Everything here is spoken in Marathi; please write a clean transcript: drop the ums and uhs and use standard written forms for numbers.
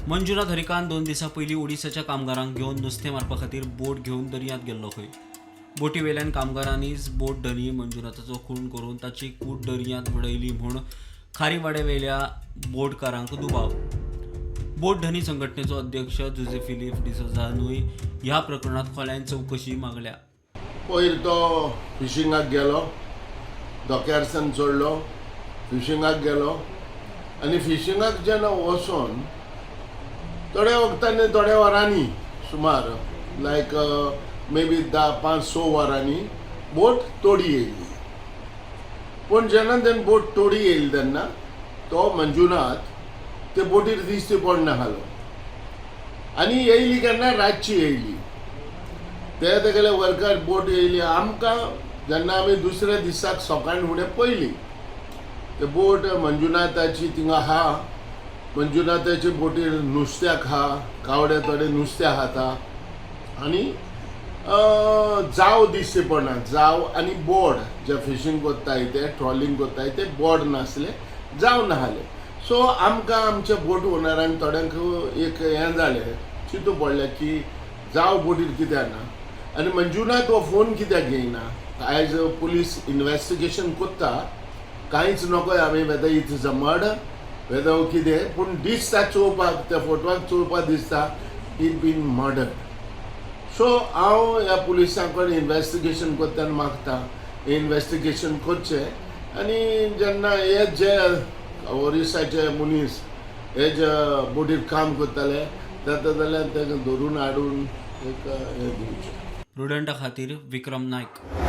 मंजुनाथ हरिकांत 2 दिसां पयलीं ओडिसाच्या कामगारांक घेवन नुस्तें मारपा खातीर बोट घेवन दर्यांत गेल्लो खंय. बोटी वेल्यान कामगारांनीच बोट धनी मंजुनाथाचो खून करून ताची कूड दर्यांत उडयली म्हूण खारीवाड्यावेल्या बोटकारांक दुबाव. बोट धनी संघटनेचो अध्यक्ष जुजे फिलिप डिसोझानूय ह्या प्रकरणात खोल्यान चवकशी मागल्या. पयर तो फिशिंगाक गेलो, धोक्यारसान चडलो, फिशिंगाक गेलो आनी फिशिंगाक जेन्ना वचोन थोड्या वक्तांनी थोड्या वरांनी सुमार लायक मे बी 5-6 वरांनी बोट तोडी येयली. पूण जेन्ना तेन्ना बोट तोडी येयली तेन्ना तो मंजुनाथ ते बोटीर दिश्टी पडनाहलो आनी येयली केन्ना रातची येयली. तेगेले वर्कार बोट येयली आमकां जेन्ना आमी दुसऱ्या दिसाक सकाळीं फुडें पयली ते बोट मंजुनाथाची थिंगा आहा. मंजुनाथाचे बोटीर नुस्त्याक आहा, कावडे थोडे नुस्तें खाता आनी जाव दिश्टी पडना. जाव आनी बोर्ड जे फिशींग कोत्ताय ते ट्रॉलिंग कोत्ताय ते बोर्ड नासले, जाव नाहले. सो आमकां आमच्या बोट ओनरांक थोड्यांक एक हें जालें, चिंतू पडलें की जाव बोटीर कित्याक ना आनी मंजुनाथ हो फोन कित्याक घेयना. आयज पुलीस इन्वेस्टिगेशन कोत्ता, कांयच नकोय आमी whether it is a murder whether कितें, पूण दिसता चोवपाक त्या फोटवाक चोवपाक दिसता इट बीन मर्डर. सो हांव ह्या पुलिसां कडेन इन्वेस्टिगेशन कोत्ताना मागता इन्वेस्टिगेशन करचें आनी जेन्ना हे जे ओरिसाचे मनीस हे जे बोटीर काम करताले जाता जाल्यार ताका धरून हाडून एक हें दिवचें. रुडंटा खातीर विक्रम नायक.